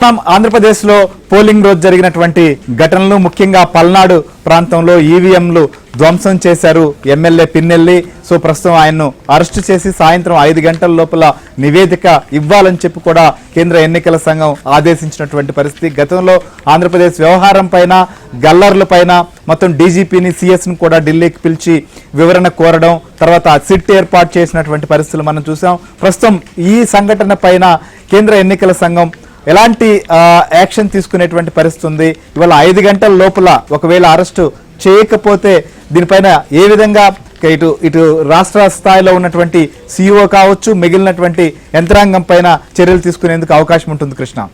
ఆంధ్రప్రదేశ్ లో పోలింగ్ రోజు జరిగినటువంటి ఘటనలు ముఖ్యంగా పల్నాడు ప్రాంతంలో ఈవీఎంలు ధ్వంసం చేశారు ఎమ్మెల్యే పిన్నెల్లి. సో ప్రస్తుతం ఆయన్ను అరెస్ట్ చేసి సాయంత్రం 5 గంటల లోపల నివేదిక ఇవ్వాలని చెప్పి కూడా కేంద్ర ఎన్నికల సంఘం ఆదేశించినటువంటి పరిస్థితి. గతంలో ఆంధ్రప్రదేశ్ వ్యవహారం పైన గల్లర్ల పైన మొత్తం డీజీపీని సిఎస్ను కూడా ఢిల్లీకి పిలిచి వివరణ కోరడం, తర్వాత సిట్ ఏర్పాటు చేసినటువంటి పరిస్థితులు మనం చూసాం. ప్రస్తుతం ఈ సంఘటన పైన కేంద్ర ఎన్నికల సంఘం ఎలాంటి యాక్షన్ తీసుకునేటువంటి పరిస్థితి ఉంది? ఇవాళ 5 గంటల లోపల ఒకవేళ అరెస్టు చేయకపోతే దీనిపైన ఏ విధంగా ఇటు రాష్ట్ర స్థాయిలో ఉన్నటువంటి సీఈఓ కావచ్చు, మిగిలినటువంటి యంత్రాంగం పైన చర్యలు తీసుకునేందుకు అవకాశం ఉంటుంది కృష్ణ?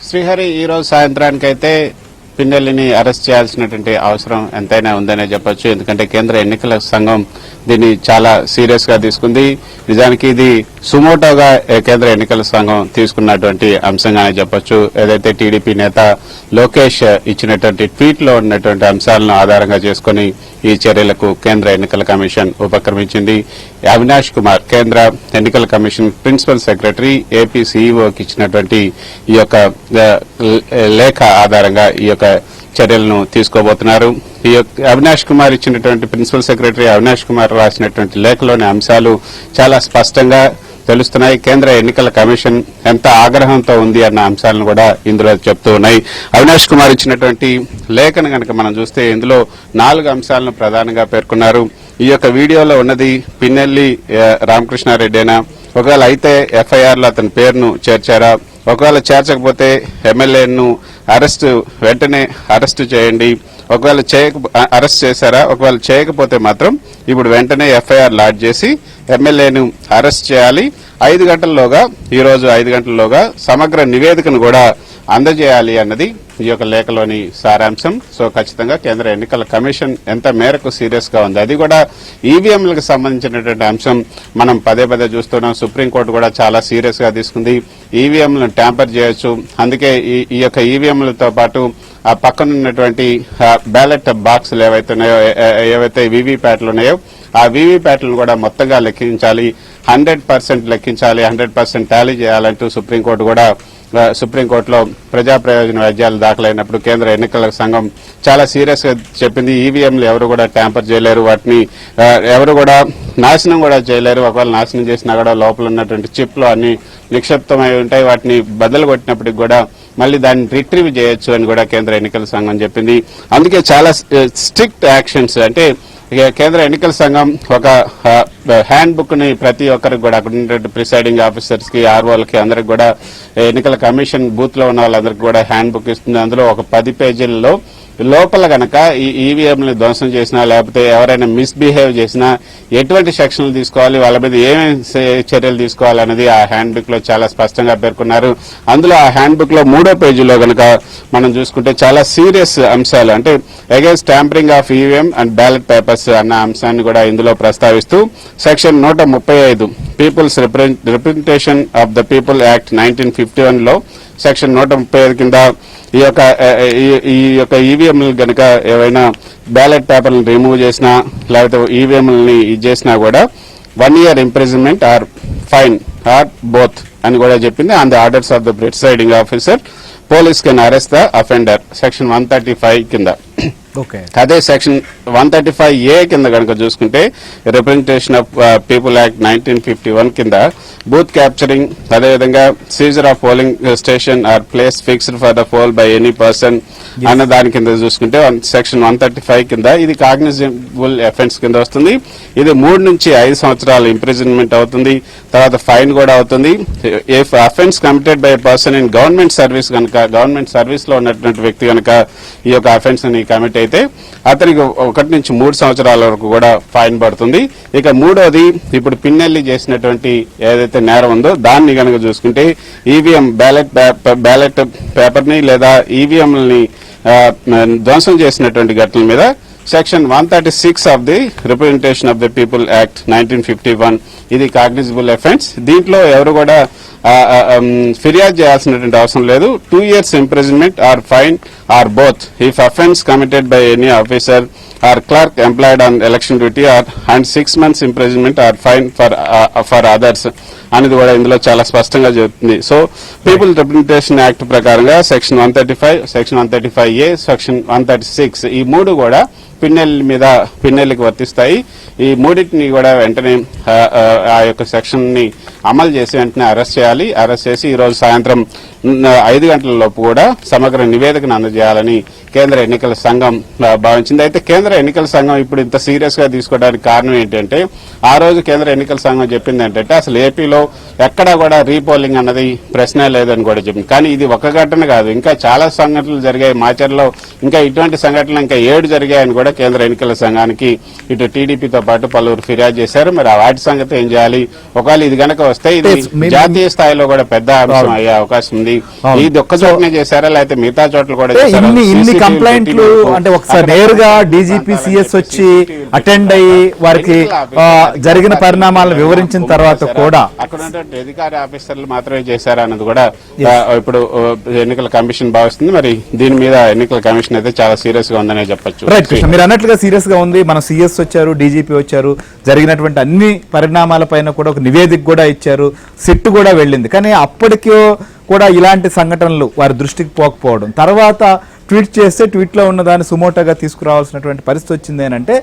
శ్రీహరి ఈరోజు సాయంత్రానికైతే పిన్నెల్లిని అరెస్ట్ చేయాల్సినటువంటి అవసరం ఎంతైనా ఉందనే చెప్పొచ్చు. ఎందుకంటే కేంద్ర ఎన్నికల సంఘం దీన్ని చాలా సీరియస్ గా తీసుకుంది. నిజానికి ఇది సుమోటోగా కేంద్ర ఎన్నికల సంఘం తీసుకున్నటువంటి అంశంగానే చెప్పొచ్చు. ఏదైతే టీడీపీ నేత లోకేష్ ఇచ్చినటువంటి ట్వీట్ లో ఉన్నటువంటి అంశాలను ఆధారంగా చేసుకుని ఈ చర్యలకు కేంద్ర ఎన్నికల కమిషన్ ఉపక్రమించింది. అవినాష్ కుమార్ కేంద్ర ఎన్నికల కమిషన్ ప్రిన్సిపల్ సెక్రటరీ ఏపీ సీఈఓకి ఇచ్చినటువంటి ఈ యొక్క లేఖ ఆధారంగా ఈ యొక్క చర్యలను తీసుకోబోతున్నారు. ఈ అవినాష్ కుమార్ ఇచ్చినటువంటి ప్రిన్సిపల్ సెక్రటరీ అవినాష్ కుమార్ రాసినటువంటి లేఖలోని అంశాలు చాలా స్పష్టంగా తెలుస్తున్నాయి. కేంద్ర ఎన్నికల కమిషన్ ఎంత ఆగ్రహంతో ఉంది అన్న అంశాలను కూడా ఇందులో చెప్తూ ఉన్నాయి. అవినాష్ కుమార్ ఇచ్చినటువంటి లేఖను కనుక మనం చూస్తే ఇందులో 4 అంశాలను ప్రధానంగా పేర్కొన్నారు. ఈ యొక్క వీడియోలో ఉన్నది పిన్నెల్లి రామకృష్ణారెడ్డేనా, ఒకవేళ అయితే ఎఫ్ఐఆర్ లో అతని పేరును చేర్చారా, ఒకవేళ చేర్చకపోతే ఎమ్మెల్యేను వెంటనే అరెస్టు చేయండి, ఒకవేళ అరెస్ట్ చేశారా, ఒకవేళ చేయకపోతే మాత్రం ఇప్పుడు వెంటనే ఎఫ్ఐఆర్ లాడ్జ్ చేసి ఎమ్మెల్యేను అరెస్ట్ చేయాలి, 5 గంటల్లోగా ఈ రోజు 5 గంటల్లోగా సమగ్ర నివేదికను కూడా అందజేయాలి అన్నది ఈ యొక్క లేఖలోని సారాంశం. సో ఖచ్చితంగా కేంద్ర ఎన్నికల కమిషన్ ఎంత మేరకు సీరియస్ గా ఉంది, అది కూడా ఈవీఎంలకు సంబంధించినటువంటి అంశం మనం పదే చూస్తున్నాం. సుప్రీంకోర్టు కూడా చాలా సీరియస్ గా తీసుకుంది. ఈవీఎంలను ట్యాంపర్ చేయొచ్చు, అందుకే ఈ యొక్క ఈవీఎంలతో పాటు ఆ పక్కన ఉన్నటువంటి బ్యాలెట్ బాక్సులు ఏవైతే వీవీప్యాట్లు ఉన్నాయో ఆ వీవీప్యాట్లను కూడా మొత్తంగా లెక్కించాలి, 100% లెక్కించాలి, 100% టాలీ చేయాలంటూ సుప్రీంకోర్టులో ప్రజా ప్రయోజన వ్యాజ్యాలు దాఖలైనప్పుడు కేంద్ర ఎన్నికల సంఘం చాలా సీరియస్ గా చెప్పింది. ఈవీఎంలు ఎవరు కూడా ట్యాంపర్ చేయలేరు, వాటిని ఎవరు కూడా నాశనం కూడా చేయలేరు. ఒకవేళ నాశనం చేసినా కూడా లోపల ఉన్నటువంటి చిప్లు అన్ని నిక్షిప్తమై ఉంటాయి, వాటిని బద్దలు కొట్టినప్పటికి కూడా మళ్ళీ దాన్ని రిట్రీవ్ చేయొచ్చు అని కూడా కేంద్ర ఎన్నికల సంఘం చెప్పింది. అందుకే చాలా స్ట్రిక్ట్ యాక్షన్స్, అంటే కేంద్ర ఎన్నికల సంఘం ఒక హ్యాండ్ బుక్ ని ప్రతి ఒక్కరికి కూడా అక్కడ ఉన్నటువంటి ప్రిసైడింగ్ ఆఫీసర్స్ కి, ఆర్ఓలకి, అందరికి కూడా ఎన్నికల కమిషన్ బూత్ లో ఉన్న వాళ్ళందరికీ కూడా హ్యాండ్ బుక్ ఇస్తుంది. అందులో ఒక 10 పేజీలలో లోపల గనక ఈ ఈవీఎంని ధ్వంసం చేసినా లేకపోతే ఎవరైనా మిస్బిహేవ్ చేసినా ఎటువంటి సెక్షన్లు తీసుకోవాలి, వాళ్ళ మీద ఏమేమి చర్యలు తీసుకోవాలనేది ఆ హ్యాండ్ బుక్ లో చాలా స్పష్టంగా పేర్కొన్నారు. అందులో ఆ హ్యాండ్ బుక్ లో 3వ పేజీలో గనక మనం చూసుకుంటే చాలా సీరియస్ అంశాలు, అంటే against tampering of EVM and ballot papers అన్న అంశాన్ని కూడా ఇందులో ప్రస్తావిస్తూ section 135 peoples representation of the people act 1951 లో సెక్షన్ 135 కింద ఈ యొక్క ఈవీఎంలు గనక ఏవైనా బ్యాలెట్ పేపర్లను రిమూవ్ చేసినా లేకపోతే ఈవీఎంలని చేసినా కూడా 1 year imprisonment or fine or both అని కూడా చెప్పింది. On the orders of the presiding officer police can arrest the offender section 135 కింద. అదే సెక్షన్ 135A కింద కనుక చూసుకుంటే రిప్రజెంటేషన్ ఆఫ్ పీపుల్ యాక్ట్ 1951 కింద బూత్ క్యాప్చరింగ్, అదేవిధంగా seizure of polling station or place fixed for the poll by any person అన్న దాని కింద చూసుకుంటే సెక్షన్ 135 కింద ఇది కాగ్నిజబుల్ అఫెన్స్ కింద వస్తుంది. ఇది 3 నుంచి 5 సంవత్సరాలు ఇంప్రిజన్మెంట్ అవుతుంది, తర్వాత ఫైన్ కూడా అవుతుంది. If offence committed by person in government service కనుక, గవర్నమెంట్ సర్వీస్ లో ఉన్నటువంటి వ్యక్తి కనుక ఈ యొక్క అఫెన్స్ ని కమిట్ అయితే అతనికి 1 నుంచి 3 సంవత్సరాల వరకు కూడా ఫైన్ పడుతుంది. ఇక 3వది ఇప్పుడు పిన్నెల్లి చేసినటువంటి ఏదైతే నేరం ఉందో దాన్ని కనుక చూసుకుంటే ఈవీఎం బ్యాలెట్ పేపర్ ని లేదా ఈవీఎంలని ధ్వంసం చేసినటువంటి ఘటనల మీద section 136 of the representation of the people act 1951 ఇది కాగ్నిజబుల్ అఫెన్స్. దీంట్లో ఎవరు కూడా ఫిర్యాదు చేయాల్సినటువంటి అవసరం లేదు. 2 years imprisonment or fine or both if offence committed by any officer or clerk employed on election duty and 6 months imprisonment or fine for others అనేది కూడా ఇందులో చాలా స్పష్టంగా చెబుతుంది. సో పీపుల్ రిప్రజెంటేషన్ యాక్ట్ ప్రకారంగా సెక్షన్ 135, సెక్షన్ 135A, సెక్షన్ 136 ఈ మూడు కూడా పిన్నెల్లికి వర్తిస్తాయి. ఈ మూడింటిని కూడా వెంటనే ఆ యొక్క సెక్షన్ ని అమలు చేసి వెంటనే అరెస్ట్ చేయాలి. అరెస్ట్ చేసి ఈ రోజు సాయంత్రం 5 గంటల లోపు కూడా సమగ్ర నివేదికను అందజేయాలని కేంద్ర ఎన్నికల సంఘం భావించింది. అయితే కేంద్ర ఎన్నికల సంఘం ఇప్పుడు ఇంత సీరియస్ గా తీసుకోవడానికి కారణం ఏంటంటే ఆ రోజు కేంద్ర ఎన్నికల సంఘం చెప్పింది ఏంటంటే అసలు ఏపీలో ఎక్కడా కూడా రీపోలింగ్ అన్నది ప్రశ్నే లేదని కూడా చెప్పింది. కానీ ఇది ఒక ఘటన కాదు, ఇంకా చాలా సంఘటనలు జరిగాయి. మాచర్లో ఇంకా ఇటువంటి సంఘటనలు ఇంకా 7 జరిగాయని కూడా కేంద్ర ఎన్నికల సంఘానికి ఇటు టీడీపీతో పాటు పలువురు ఫిర్యాదు చేశారు. మరి ఆ వాటి సంగతి ఏం చేయాలి? ఒకవేళ ఇది కనుక వస్తే ఇది జాతీయ స్థాయిలో కూడా పెద్ద అంశం అయ్యే అవకాశం ఉంది. ఇది ఒక్క చోటనే చేశారా లేకపోతే మిగతా చోట్ల కూడా ఇన్ని కంప్లైంట్లు అంటే ఒకసారి నేరుగా డీజీపీ సిఎస్ వచ్చి అటెండ్ అయ్యి వారికి జరిగిన పరిణామాలను వివరించిన తర్వాత కూడా అక్కడ ఉన్నటువంటి అధికార ఆఫీసర్లు మాత్రమే చేశారా అన్నది కూడా ఇప్పుడు ఎన్నికల కమిషన్ భావిస్తుంది. మరి దీని మీద ఎన్నికల కమిషన్ అయితే చాలా సీరియస్ గా ఉందనే చెప్పొచ్చు. రైట్ కృష్ణ, మీరు అన్నట్లుగా సీరియస్ గా ఉంది. మన సిఎస్ వచ్చారు, డీజీపీ వచ్చారు, జరిగినటువంటి అన్ని పరిణామాలపైన కూడా ఒక నివేదిక కూడా ఇచ్చారు, సిట్ కూడా వెళ్ళింది. కానీ అప్పటికీ కూడా ఇలాంటి సంఘటనలు వారి దృష్టికి పోకపోవడం, తర్వాత ట్వీట్ చేస్తే ట్వీట్లో ఉన్న దాన్ని సుమోటోగా తీసుకురావాల్సినటువంటి పరిస్థితి వచ్చింది అంటే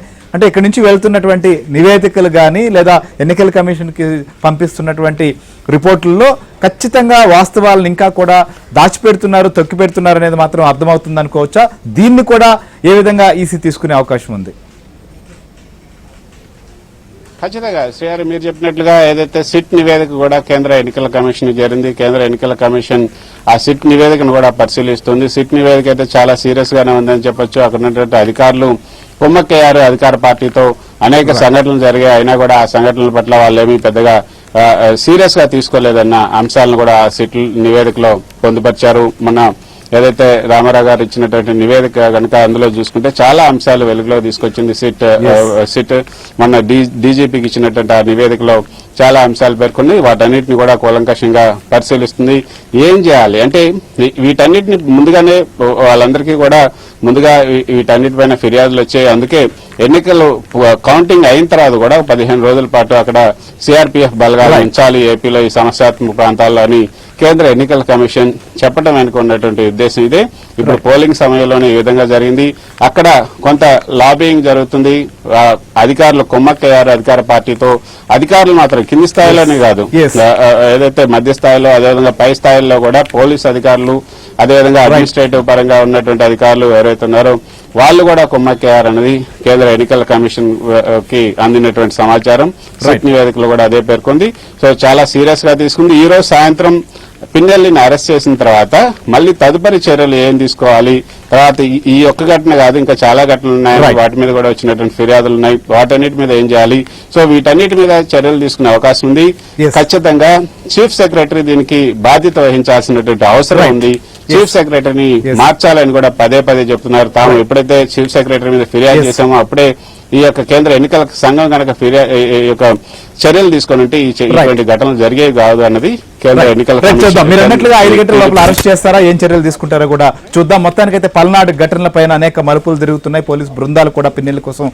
ఇక్కడి నుంచి వెళ్తున్నటువంటి నివేదికలు కానీ లేదా ఎన్నికల కమిషన్కి పంపిస్తున్నటువంటి రిపోర్టుల్లో ఖచ్చితంగా వాస్తవాలను ఇంకా కూడా దాచిపెడుతున్నారు, తొక్కిపెడుతున్నారు అనేది మాత్రం అర్థమవుతుంది అనుకోవచ్చా? దీన్ని కూడా ఏ విధంగా ఈసీ తీసుకునే అవకాశం ఉంది? ఖచ్చితంగా శ్రీహారి మీరు చెప్పినట్లుగా ఏదైతే సిట్ నివేదిక కూడా కేంద్ర ఎన్నికల కమిషన్ చేరింది. కేంద్ర ఎన్నికల కమిషన్ ఆ సిట్ నివేదికను కూడా పరిశీలిస్తుంది. సిట్ నివేదిక అయితే చాలా సీరియస్ గానే ఉందని చెప్పొచ్చు. అక్కడ ఉన్నటువంటి అధికారులు కుమ్మక్కయ్యారు అధికార పార్టీతో. అనేక సంఘటనలు జరిగాయి, అయినా కూడా ఆ సంఘటనల పట్ల వాళ్ళేమీ పెద్దగా సీరియస్ గా తీసుకోలేదన్న అంశాలను కూడా ఆ సిట్ నివేదికలో పొందుపరిచారు. మన ఏదైతే రామారావు గారు ఇచ్చినటువంటి నివేదిక కనుక అందులో చూసుకుంటే చాలా అంశాలు వెలుగులో తీసుకొచ్చింది సిట్. మన డీజీపీకి ఇచ్చినటువంటి ఆ నివేదికలో చాలా అంశాలు పేర్కొంది. వాటన్నిటిని కూడా కూలంకషంగా పరిశీలిస్తుంది. ఏం చేయాలి అంటే వీటన్నిటిని ముందుగానే వాళ్ళందరికీ కూడా ముందుగా వీటన్నిటిపైన ఫిర్యాదులు వచ్చాయి. అందుకే ఎన్నికలు కౌంటింగ్ అయిన తర్వాత కూడా 15 రోజుల పాటు అక్కడ సిఆర్పీఎఫ్ బలగాలు ఉంచాలి ఏపీలో ఈ సమస్యాత్మక ప్రాంతాల్లో అని కేంద్ర ఎన్నికల కమిషన్ చెప్పడం వెనుక ఉన్నటువంటి ఉద్దేశం ఇదే. ఇప్పుడు పోలింగ్ సమయంలోనే ఈ విధంగా జరిగింది. అక్కడ కొంత లాబింగ్ జరుగుతుంది. అధికారులు కుమ్మక్కయ్యారు అధికార పార్టీతో. అధికారులు మాత్రం కింది స్థాయిలోనే కాదు, ఏదైతే మధ్య స్థాయిలో అదేవిధంగా పై స్థాయిలో కూడా పోలీసు అధికారులు అదేవిధంగా అడ్మినిస్ట్రేటివ్ పరంగా ఉన్నటువంటి అధికారులు ఎవరైతే ఉన్నారో వాళ్ళు కూడా కుమ్మక్కయ్యారన్నది కేంద్ర ఎన్నికల కమిషన్ కి అందినటువంటి సమాచారం. సిట్ నివేదికలో కూడా అదే పేర్కొంది. సో చాలా సీరియస్ గా తీసుకుంది. ఈ రోజు సాయంత్రం పిన్నెల్లిని అరెస్ట్ చేసిన తర్వాత మళ్ళీ తదుపరి చర్యలు ఏం తీసుకోవాలి, తర్వాత ఈ ఒక్క ఘటన కాదు ఇంకా చాలా ఘటనలు ఉన్నాయి, వాటి మీద కూడా వచ్చినటువంటి ఫిర్యాదులు ఉన్నాయి, వాటన్నిటి మీద ఏం చేయాలి, సో వీటన్నిటి మీద చర్యలు తీసుకునే అవకాశం ఉంది. ఖచ్చితంగా చీఫ్ సెక్రటరీ దీనికి బాధ్యత వహించాల్సినటువంటి అవసరం ఉంది. చీఫ్ సెక్రటరీని మార్చాలని కూడా పదే చెప్తున్నారు. తాము ఎప్పుడైతే చీఫ్ సెక్రటరీ మీద ఫిర్యాదు చేశామో అప్పుడే ఈ యొక్క కేంద్ర ఎన్నికల సంఘం కనుక చర్యలు తీసుకుని ఉంటే ఇటువంటి ఘటనలు జరిగేవి కాదు అన్నది కేంద్ర ఎన్నికల చూద్దాం. మీరు అన్నట్లుగా 5 గంటల లోపల అరెస్ట్ చేస్తారా, ఏం చర్యలు తీసుకుంటారో కూడా చూద్దాం. మొత్తానికైతే పల్నాడు ఘటనలపైన అనేక మలుపులు తిరుగుతున్నాయి. పోలీసు బృందాలు కూడా పిన్నెల్లి కోసం